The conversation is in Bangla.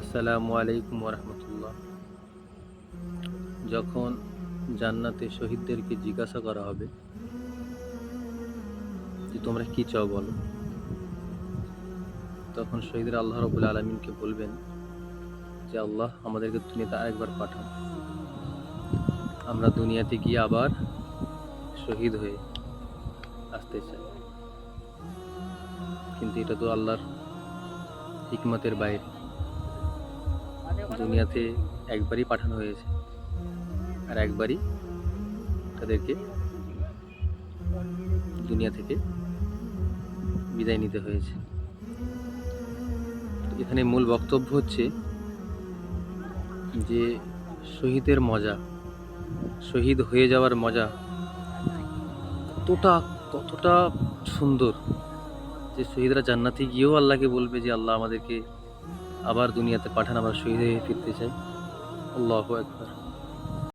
আসসালামু আলাইকুম ওরহমতুল্লাহ। যখন জান্নাতে শহীদদেরকে জিজ্ঞাসা করা হবে যে তোমরা কি চাও বলো, তখন শহীদরা আল্লাহ রাব্বুল আলামিনকে বলবেন যে আল্লাহ, আমাদেরকে দুনিয়াতে আরেকবার পাঠান, আমরা দুনিয়াতে গিয়ে আবার শহীদ হয়ে আসতে চাই। কিন্তু এটা তো আল্লাহর হিকমতের বাইরে। দুনিয়াতে একবারই পাঠানো হয়েছে আর একবারই তাদেরকে দুনিয়া থেকে বিদায় নিতে হয়েছে। এখানে মূল বক্তব্য হচ্ছে যে শহীদের মজা, শহীদ হয়ে যাওয়ার মজা কতটা কতটা সুন্দর যে শহীদরা জান্নাতে গিয়েও আল্লাহকে বলবে যে আল্লাহ, আমাদেরকে আবার দুনিয়াতে পাঠান, আমরা শহীদ হয়ে ফিরতে চাই। আল্লাহু আকবার।